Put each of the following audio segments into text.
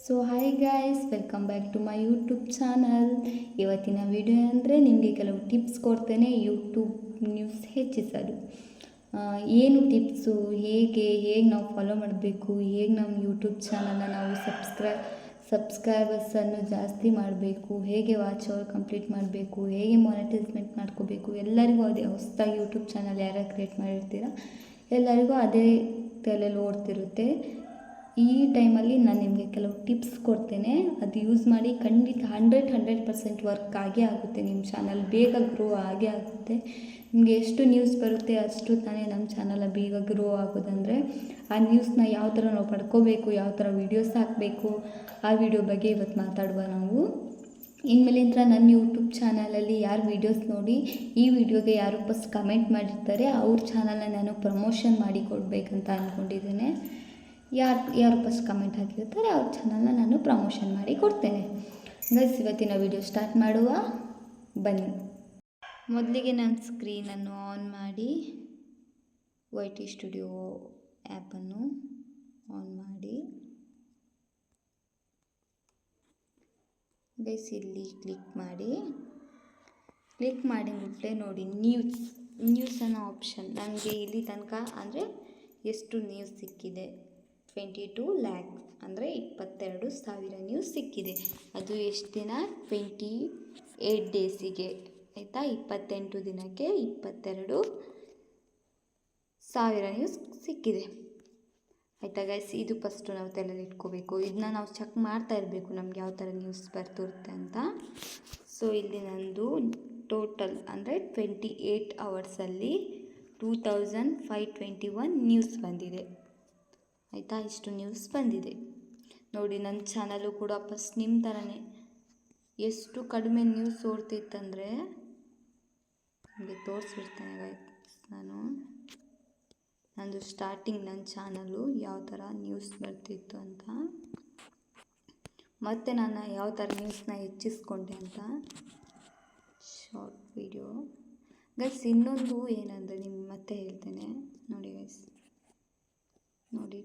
So hi guys, welcome back to my YouTube channel. ಇವತ್ತಿನ video ಅಂದರೆ ನಿಮಗೆ ಕೆಲವು ಟಿಪ್ಸ್ ಕೊಡ್ತೇನೆ ಯೂಟ್ಯೂಬ್ ನ್ಯೂಸ್ ಹೆಚ್ಚಿಸಲು. ಏನು ಟಿಪ್ಸು, ಹೇಗೆ ನಾವು ಫಾಲೋ ಮಾಡಬೇಕು, ಹೇಗೆ ನಮ್ಮ ಯೂಟ್ಯೂಬ್ ಚಾನಲ್ನ ನಾವು ಸಬ್ಸ್ಕ್ರೈಬರ್ಸನ್ನು ಜಾಸ್ತಿ ಮಾಡಬೇಕು, ಹೇಗೆ ವಾಚ್ ಅವರ್ ಕಂಪ್ಲೀಟ್ ಮಾಡಬೇಕು, ಹೇಗೆ ಮಾನಿಟೈಸ್ಮೆಂಟ್ ಮಾಡ್ಕೋಬೇಕು. ಎಲ್ಲರಿಗೂ ಅದೇ ಹೊಸದಾಗಿ ಯೂಟ್ಯೂಬ್ ಚಾನಲ್ ಯಾರು ಕ್ರಿಯೇಟ್ ಮಾಡಿರ್ತೀರ ಎಲ್ಲರಿಗೂ ಅದೇ ತಲೆಯಲ್ಲಿ ಓಡ್ತಿರುತ್ತೆ. ಈ ಟೈಮಲ್ಲಿ ನಾನು ನಿಮಗೆ ಕೆಲವು ಟಿಪ್ಸ್ ಕೊಡ್ತೇನೆ, ಅದು ಯೂಸ್ ಮಾಡಿ ಖಂಡಿತ 100% ವರ್ಕ್ ಆಗೇ ಆಗುತ್ತೆ. ನಿಮ್ಮ ಚಾನಲ್ ಬೇಗ ಗ್ರೋ ಆಗೇ ಆಗುತ್ತೆ. ನಿಮಗೆ ಎಷ್ಟು ನ್ಯೂಸ್ ಬರುತ್ತೆ ಅಷ್ಟು ತಾನೇ ನಮ್ಮ ಚಾನಲ್ ಬೇಗ ಗ್ರೋ ಆಗೋದಂದರೆ ಆ ನ್ಯೂಸ್ನ ಯಾವ ಥರ ನಾವು ಪಡ್ಕೋಬೇಕು, ಯಾವ ಥರ ವೀಡಿಯೋಸ್ ಹಾಕಬೇಕು, ಆ ವಿಡಿಯೋ ಬಗ್ಗೆ ಇವತ್ತು ಮಾತಾಡುವ ನಾವು. ಇನ್ಮೇಲಿಂದ ನನ್ನ ಯೂಟ್ಯೂಬ್ ಚಾನಲಲ್ಲಿ ಯಾರು ವೀಡಿಯೋಸ್ ನೋಡಿ ಈ ವಿಡಿಯೋಗೆ ಯಾರು ಫಸ್ಟ್ ಕಮೆಂಟ್ ಮಾಡಿರ್ತಾರೆ ಅವ್ರ ಚಾನಲ್ನ ನಾನು ಪ್ರಮೋಷನ್ ಮಾಡಿ ಕೊಡಬೇಕಂತ ಅಂದ್ಕೊಂಡಿದ್ದೇನೆ. ಯಾರು ಫಸ್ಟ್ ಕಮೆಂಟ್ ಹಾಕಿರ್ತಾರೆ ಅವ್ರ ಚಾನಲ್ನ ನಾನು ಪ್ರಮೋಷನ್ ಮಾಡಿ ಕೊಡ್ತೇನೆ. ಗೈಸ್, ಇವತ್ತಿನ ವಿಡಿಯೋ ಸ್ಟಾರ್ಟ್ ಮಾಡುವ ಬನ್ನಿ. ಮೊದಲಿಗೆ ನಾನು ಸ್ಕ್ರೀನನ್ನು ಆನ್ ಮಾಡಿ YT ಸ್ಟುಡಿಯೋ ಆ್ಯಪನ್ನು ಆನ್ ಮಾಡಿ ಗೈಸ್ ಇಲ್ಲಿ ಕ್ಲಿಕ್ ಮಾಡಿಬಿಟ್ರೆ ನೋಡಿ ನ್ಯೂಸ್ ಅನ್ನೋ ಆಪ್ಷನ್. ನನಗೆ ಇಲ್ಲಿ ತನಕ ಅಂದರೆ ಎಷ್ಟು ನ್ಯೂಸ್ ಸಿಕ್ಕಿದೆ, 22 lakh ಅಂದರೆ 22,000 ನ್ಯೂಸ್ ಸಿಕ್ಕಿದೆ. ಅದು ಎಷ್ಟು ದಿನ, 28 ಡೇಸಿಗೆ ಆಯಿತಾ. 28 ದಿನಕ್ಕೆ 22,000 ನ್ಯೂಸ್ ಸಿಕ್ಕಿದೆ ಆಯಿತಾ ಗೈಸ್. ಇದು ಫಸ್ಟು ನಾವು ತಲೆಯಲ್ಲಿ ಇಟ್ಕೋಬೇಕು. ಇದನ್ನ ನಾವು ಚೆಕ್ ಮಾಡ್ತಾ ಇರಬೇಕು ನಮ್ಗೆ ಯಾವ ಥರ ನ್ಯೂಸ್ ಬರ್ತಿರುತ್ತೆ ಅಂತ. ಸೊ ಇಲ್ಲಿ ನಂದು ಟೋಟಲ್ ಅಂದರೆ 28 ಅವರ್ಸಲ್ಲಿ 2521 ನ್ಯೂಸ್ ಬಂದಿದೆ ಆಯಿತಾ. ಇಷ್ಟು ನ್ಯೂಸ್ ಬಂದಿದೆ ನೋಡಿ. ನನ್ನ ಚಾನಲು ಕೂಡ ಫಸ್ಟ್ ನಿಮ್ಮ ಥರನೇ ಎಷ್ಟು ಕಡಿಮೆ ನ್ಯೂಸ್ ಓಡ್ತಿತ್ತಂದರೆ ನಿಮಗೆ ತೋರಿಸ್ಬಿಡ್ತೇನೆ ಗೈಸ್. ನಂದು ಸ್ಟಾರ್ಟಿಂಗ್ ನನ್ನ ಚಾನಲು ಯಾವ ಥರ ನ್ಯೂಸ್ ಬರ್ತಿತ್ತು ಅಂತ, ಮತ್ತು ನಾನು ಯಾವ ಥರ ನ್ಯೂಸ್ನ ಹೆಚ್ಚಿಸ್ಕೊಂಡೆ ಅಂತ ಶಾರ್ಟ್ ವಿಡಿಯೋ ಗೈಸ್. ಇನ್ನೊಂದು ಏನಂದರೆ ನಿಮ್ಗೆ ಮತ್ತೆ ಹೇಳ್ತೇನೆ ನೋಡಿ ಗೈಸ್. ನೋಡಿ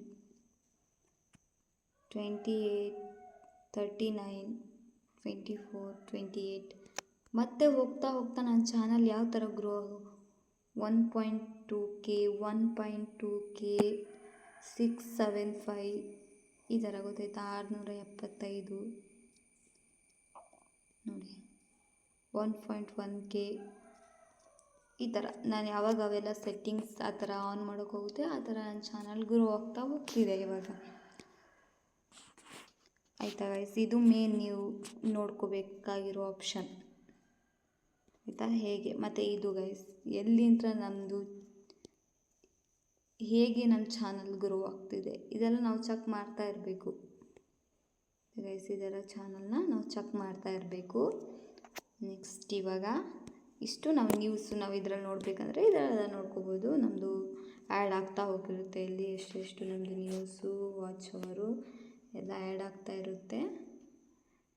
28, 39, 24, 28 ಮತ್ತೆ ಹೋಗ್ತಾ ನನ್ನ ಚಾನಲ್ ಯಾವ ಥರ ಗ್ರೋ 1.2K, 1.2K, 675 ಈ ಥರ ಗೊತ್ತಾಯ್ತಾ. 675 ನೋಡಿ, 1.1K ಈ ಥರ. ನಾನು ಯಾವಾಗ ಅವೆಲ್ಲ ಸೆಟ್ಟಿಂಗ್ಸ್ ಆ ಥರ ಆನ್ ಮಾಡೋಕ್ಕೆ ಹೋಗುತ್ತೆ ಆ ಥರ ನನ್ನ ಚಾನಲ್ ಗ್ರೋ ಆಗ್ತಾ ಹೋಗ್ತಿದೆ ಇವಾಗ ಆಯಿತಾ ಗೈಸ್. ಇದು ಮೇನ್ ನೀವು ನೋಡ್ಕೋಬೇಕಾಗಿರೋ ಆಪ್ಷನ್ ಆಯಿತಾ. ಹೇಗೆ ಮತ್ತು ಇದು ಗೈಸ್ ಎಲ್ಲಿಂದ ನಮ್ಮದು ಹೇಗೆ ನಮ್ಮ ಚಾನಲ್ ಗ್ರೋ ಆಗ್ತಿದೆ ಇದೆಲ್ಲ ನಾವು ಚೆಕ್ ಮಾಡ್ತಾ ಇರಬೇಕು ಗೈಸ್. ಇದೆಲ್ಲ ಚಾನಲ್ನ ನಾವು ಚೆಕ್ ಮಾಡ್ತಾ ಇರಬೇಕು. ನೆಕ್ಸ್ಟ್ ಇವಾಗ ಇಷ್ಟು ನಾವು ನ್ಯೂಸು ನಾವು ಇದರಲ್ಲಿ ನೋಡಬೇಕಂದ್ರೆ ಇದೆಲ್ಲ ನೋಡ್ಕೋಬೋದು. ನಮ್ಮದು ಆ್ಯಡ್ ಆಗ್ತಾ ಹೋಗಿರುತ್ತೆ ಇಲ್ಲಿ ಎಷ್ಟು ನಮ್ಮದು ನ್ಯೂಸು, ವಾಚ್ ಅವರು ಎಲ್ಲ ಆ್ಯಡ್ ಆಗ್ತಾ ಇರುತ್ತೆ.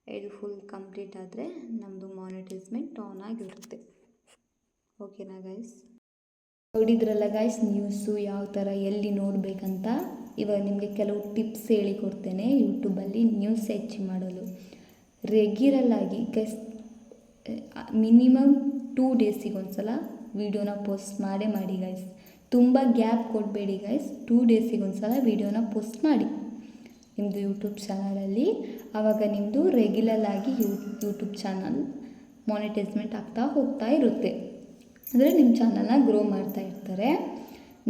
ಇದು ಫುಲ್ ಕಂಪ್ಲೀಟ್ ಆದರೆ ನಮ್ಮದು ಮಾನಿಟೈಸ್ಮೆಂಟ್ ಆನ್ ಆಗಿರುತ್ತೆ. ಓಕೆನಾ ಗೈಸ್? ನೋಡಿದ್ರಲ್ಲ ಗೈಸ್ ನ್ಯೂಸು ಯಾವ ಥರ ಎಲ್ಲಿ ನೋಡಬೇಕಂತ. ಇವಾಗ ನಿಮಗೆ ಕೆಲವು ಟಿಪ್ಸ್ ಹೇಳಿಕೊಡ್ತೇನೆ ಯೂಟ್ಯೂಬಲ್ಲಿ ನ್ಯೂಸ್ ಹೆಚ್ಚು ಮಾಡಲು. ರೆಗ್ಯುಲರಾಗಿ ಗೈಸ್ ಮಿನಿಮಮ್ 2 ಡೇಸಿಗೆ ಒಂದ್ಸಲ ವೀಡಿಯೋನ ಪೋಸ್ಟ್ ಮಾಡಿ ಗೈಸ್. ತುಂಬ ಗ್ಯಾಪ್ ಕೊಡಬೇಡಿ ಗೈಸ್. 2 ಡೇಸಿಗೆ ಒಂದ್ಸಲ ವೀಡಿಯೋನ ಪೋಸ್ಟ್ ಮಾಡಿ ನಿಮ್ಮದು ಯೂಟ್ಯೂಬ್ ಚಾನಲಲ್ಲಿ. ಆವಾಗ ನಿಮ್ಮದು ರೆಗ್ಯುಲರಾಗಿ ಯೂಟ್ಯೂಬ್ ಚಾನಲ್ ಮಾನಿಟೈಸ್ಮೆಂಟ್ ಆಗ್ತಾ ಹೋಗ್ತಾ ಇರುತ್ತೆ. ಅಂದರೆ ನಿಮ್ಮ ಚಾನಲ್ನ ಗ್ರೋ ಮಾಡ್ತಾ ಇರ್ತಾರೆ.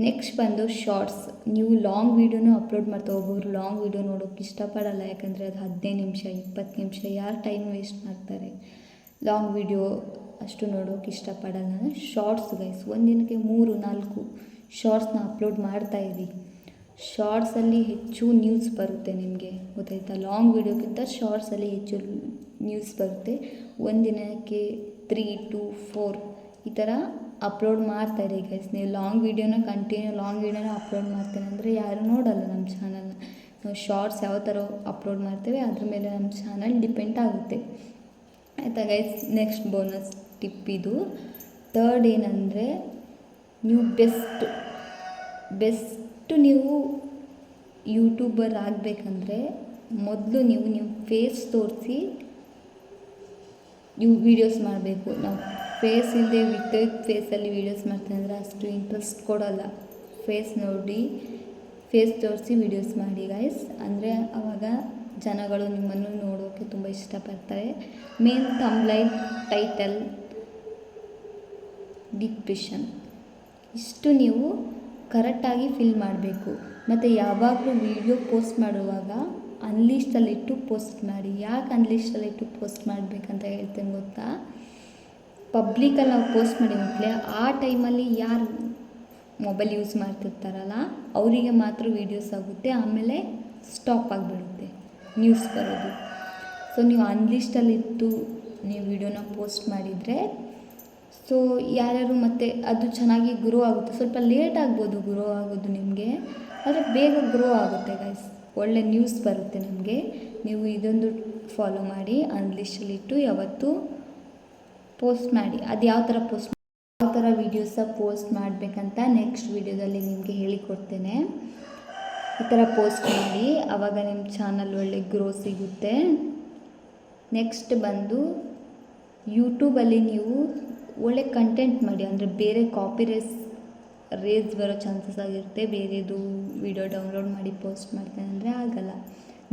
ನೆಕ್ಸ್ಟ್ ಬಂದು ಶಾರ್ಟ್ಸ್. ನೀವು ಲಾಂಗ್ ವೀಡಿಯೋನೂ ಅಪ್ಲೋಡ್ ಮಾಡ್ತಾ ಒಬ್ಬರು ಲಾಂಗ್ ವೀಡಿಯೋ ನೋಡೋಕ್ಕೆ ಇಷ್ಟಪಡಲ್ಲ, ಯಾಕಂದರೆ ಅದು 15 ನಿಮಿಷ 20 ನಿಮಿಷ ಯಾರು ಟೈಮ್ ವೇಸ್ಟ್ ಮಾಡ್ತಾರೆ. ಲಾಂಗ್ ವೀಡಿಯೋ ಅಷ್ಟು ನೋಡೋಕೆ ಇಷ್ಟಪಡಲ್ಲ. ಶಾರ್ಟ್ಸ್ ಗೈಸ್ ಒಂದಿನಕ್ಕೆ 3-4 ಶಾರ್ಟ್ಸ್ನ ಅಪ್ಲೋಡ್ ಮಾಡ್ತಾಯಿರಿ. ಶಾರ್ಟ್ಸಲ್ಲಿ ಹೆಚ್ಚು ನ್ಯೂಸ್ ಬರುತ್ತೆ ನಿಮಗೆ ಗೊತ್ತಾಯ್ತಾ. ಲಾಂಗ್ ವೀಡಿಯೋಕ್ಕಿಂತ ಶಾರ್ಟ್ಸಲ್ಲಿ ಹೆಚ್ಚು ನ್ಯೂಸ್ ಬರುತ್ತೆ. ಒಂದಿನಕ್ಕೆ 3 to 4 ಈ ಥರ ಅಪ್ಲೋಡ್ ಮಾಡ್ತಾಯಿರಿ ಗೈಸ್. ನೀವು ಲಾಂಗ್ ವೀಡಿಯೋನ ಲಾಂಗ್ ವೀಡಿಯೋನ ಅಪ್ಲೋಡ್ ಮಾಡ್ತೇನೆ ಅಂದರೆ ಯಾರು ನೋಡಲ್ಲ ನಮ್ಮ ಚಾನಲ್ನ. ನಾವು ಶಾರ್ಟ್ಸ್ ಯಾವ ಥರ ಅಪ್ಲೋಡ್ ಮಾಡ್ತೇವೆ ಅದ್ರ ಮೇಲೆ ನಮ್ಮ ಚಾನಲ್ ಡಿಪೆಂಡ್ ಆಗುತ್ತೆ ಆಯಿತಾ ಗೈಸ್. ನೆಕ್ಸ್ಟ್ ಬೋನಸ್ ಟಿಪ್ ಇದು. ಥರ್ಡ್ ಏನಂದರೆ ನೀವು ಬೆಸ್ಟ್ ನೀವು ಯೂಟ್ಯೂಬರ್ ಆಗಬೇಕಂದ್ರೆ ಮೊದಲು ನೀವು ಫೇಸ್ ತೋರಿಸಿ ನೀವು ವೀಡಿಯೋಸ್ ಮಾಡಬೇಕು. ನಾವು ಫೇಸ್ ಇಲ್ಲದೆ ವಿತೌಟ್ ಫೇಸಲ್ಲಿ ವೀಡಿಯೋಸ್ ಮಾಡ್ತೀನಿ ಅಂದರೆ ಅಷ್ಟು ಇಂಟ್ರೆಸ್ಟ್ ಕೊಡೋಲ್ಲ. ಫೇಸ್ ನೋಡಿ, ಫೇಸ್ ತೋರಿಸಿ ವೀಡಿಯೋಸ್ ಮಾಡಿ ಗೈಸ್. ಅಂದರೆ ಆವಾಗ ಜನಗಳು ನಿಮ್ಮನ್ನು ನೋಡೋಕ್ಕೆ ತುಂಬ ಇಷ್ಟಪಡ್ತಾರೆ. ಮೇನ್ ಥಂಬ್ನೈಲ್, ಟೈಟಲ್, ಡಿಸ್ಕ್ರಿಪ್ಷನ್ ಇಷ್ಟು ನೀವು ಕರೆಕ್ಟಾಗಿ ಫಿಲ್ ಮಾಡಬೇಕು. ಮತ್ತು ಯಾವಾಗಲೂ ವೀಡಿಯೋ ಪೋಸ್ಟ್ ಮಾಡುವಾಗ ಅನ್ಲಿಸ್ಟಲ್ಲಿಟ್ಟು ಪೋಸ್ಟ್ ಮಾಡಿ. ಯಾಕೆ ಅನ್ಲಿಸ್ಟಲ್ಲಿಟ್ಟು ಪೋಸ್ಟ್ ಮಾಡಬೇಕಂತ ಹೇಳ್ತೇನೆ ಗೊತ್ತಾ? ಪಬ್ಲಿಕಲ್ಲಿ ನಾವು ಪೋಸ್ಟ್ ಮಾಡಿದ್ಮೇಲೆ ಆ ಟೈಮಲ್ಲಿ ಯಾರು ಮೊಬೈಲ್ ಯೂಸ್ ಮಾಡ್ತಿರ್ತಾರಲ್ಲ ಅವರಿಗೆ ಮಾತ್ರ ವೀಡಿಯೋಸ್ ಆಗುತ್ತೆ, ಆಮೇಲೆ ಸ್ಟಾಪ್ ಆಗಿಬಿಡುತ್ತೆ ನ್ಯೂಸ್ ಬರೋದು. ಸೊ ನೀವು ಅನ್ಲಿಸ್ಟಲ್ಲಿಟ್ಟು ನೀವು ವೀಡಿಯೋನ ಪೋಸ್ಟ್ ಮಾಡಿದರೆ ಸೊ ಯಾರ್ಯಾರು ಮತ್ತು ಅದು ಚೆನ್ನಾಗಿ ಗ್ರೋ ಆಗುತ್ತೆ. ಸ್ವಲ್ಪ ಲೇಟ್ ಆಗ್ಬೋದು ಗ್ರೋ ಆಗೋದು ನಿಮಗೆ, ಆದರೆ ಬೇಗ ಗ್ರೋ ಆಗುತ್ತೆ ಗೈಸ್. ಒಳ್ಳೆ ನ್ಯೂಸ್ ಬರುತ್ತೆ ನಿಮಗೆ. ನೀವು ಇದೊಂದು ಫಾಲೋ ಮಾಡಿ, ಅನ್ಲಿಸ್ಟಲ್ಲಿಟ್ಟು ಯಾವತ್ತೂ ಪೋಸ್ಟ್ ಮಾಡಿ. ಅದು ಯಾವ ಥರ ವೀಡಿಯೋಸ ಪೋಸ್ಟ್ ಮಾಡಬೇಕಂತ ನೆಕ್ಸ್ಟ್ ವೀಡಿಯೋದಲ್ಲಿ ನಿಮಗೆ ಹೇಳಿಕೊಡ್ತೇನೆ. ಈ ಥರ ಪೋಸ್ಟ್ ಮಾಡಿ, ಆವಾಗ ನಿಮ್ಮ ಚಾನಲ್ ಒಳ್ಳೆ ಗ್ರೋ ಸಿಗುತ್ತೆ. ನೆಕ್ಸ್ಟ್ ಬಂದು ಯೂಟ್ಯೂಬಲ್ಲಿ ನೀವು ಒಳ್ಳೆ ಕಂಟೆಂಟ್ ಮಾಡಿ. ಅಂದರೆ ಬೇರೆ ರೇಸ್ ಬರೋ ಚಾನ್ಸಸ್ ಆಗಿರುತ್ತೆ. ಬೇರೆದು ವೀಡಿಯೋ ಡೌನ್ಲೋಡ್ ಮಾಡಿ ಪೋಸ್ಟ್ ಮಾಡ್ತೇನೆ ಅಂದರೆ ಆಗಲ್ಲ.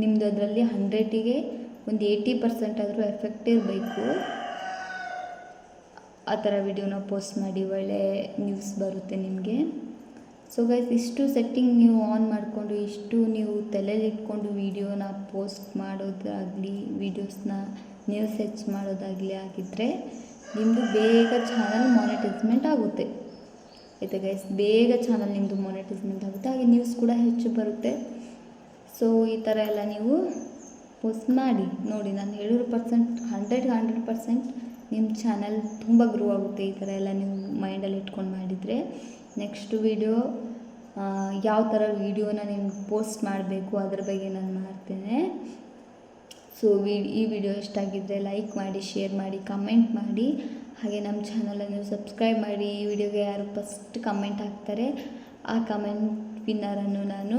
ನಿಮ್ಮದು ಅದರಲ್ಲಿ 100ಗೆ ಒಂದು 80% ಆದರೂ ಎಫೆಕ್ಟ್ ಇರಬೇಕು. ಆ ಥರ ವೀಡಿಯೋನ ಪೋಸ್ಟ್ ಮಾಡಿ, ಒಳ್ಳೆ ನ್ಯೂಸ್ ಬರುತ್ತೆ ನಿಮಗೆ. ಸೊ ಗೈಸ್, ಇಷ್ಟು ಸೆಟ್ಟಿಂಗ್ ನೀವು ಆನ್ ಮಾಡಿಕೊಂಡು, ಇಷ್ಟು ನೀವು ತಲೆಯಲ್ಲಿ ಇಟ್ಕೊಂಡು ವೀಡಿಯೋನ ಪೋಸ್ಟ್ ಮಾಡೋದಾಗಲಿ, ವೀಡಿಯೋಸ್ನ ನೀವು ಸರ್ಚ್ ಮಾಡೋದಾಗಲಿ ಆಗಿದ್ದರೆ ನಿಮ್ಮದು ಬೇಗ ಚಾನಲ್ ಮಾನಿಟೈಸ್ಮೆಂಟ್ ಆಗುತ್ತೆ. ಆಯಿತಾ ಗೈಸ್? ಬೇಗ ಚಾನಲ್ ನಿಮ್ಮದು ಮಾನಿಟೈಸ್ಮೆಂಟ್ ಆಗುತ್ತೆ, ಹಾಗೆ ನ್ಯೂಸ್ ಕೂಡ ಹೆಚ್ಚು ಬರುತ್ತೆ. ಸೊ ಈ ಥರ ಎಲ್ಲ ನೀವು ಪೋಸ್ಟ್ ಮಾಡಿ ನೋಡಿ. ನಾನು 100% ನಿಮ್ಮ ಚಾನಲ್ ತುಂಬ ಗ್ರೋ ಆಗುತ್ತೆ. ಈ ಥರ ಎಲ್ಲ ನೀವು ಮೈಂಡಲ್ಲಿ ಇಟ್ಕೊಂಡು ಮಾಡಿದರೆ. ನೆಕ್ಸ್ಟ್ ವೀಡಿಯೋ ಯಾವ ಥರ ವೀಡಿಯೋನ ನೀವು ಪೋಸ್ಟ್ ಮಾಡಬೇಕು ಅದ್ರ ಬಗ್ಗೆ ನಾನು ಮಾಡ್ತೇನೆ. ಸೊ ಈ ವಿಡಿಯೋ ಇಷ್ಟ ಆಗಿದ್ದರೆ ಲೈಕ್ ಮಾಡಿ, ಶೇರ್ ಮಾಡಿ, ಕಮೆಂಟ್ ಮಾಡಿ. ಹಾಗೆ ನಮ್ಮ ಚಾನಲನ್ನು ಸಬ್ಸ್ಕ್ರೈಬ್ ಮಾಡಿ. ಈ ವಿಡಿಯೋಗೆ ಯಾರು ಫಸ್ಟ್ ಕಮೆಂಟ್ ಹಾಕ್ತಾರೆ ಆ ಕಮೆಂಟ್ ವಿನ್ನರನ್ನು ನಾನು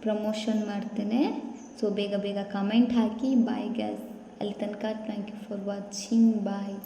ಪ್ರಮೋಷನ್ ಮಾಡ್ತೇನೆ. ಸೊ ಬೇಗ ಕಮೆಂಟ್ ಹಾಕಿ. ಬಾಯ್ ಗ್ಯಾಸ್. ಅಲ್ಲಿ ತನಕ thank you for watching. Bye.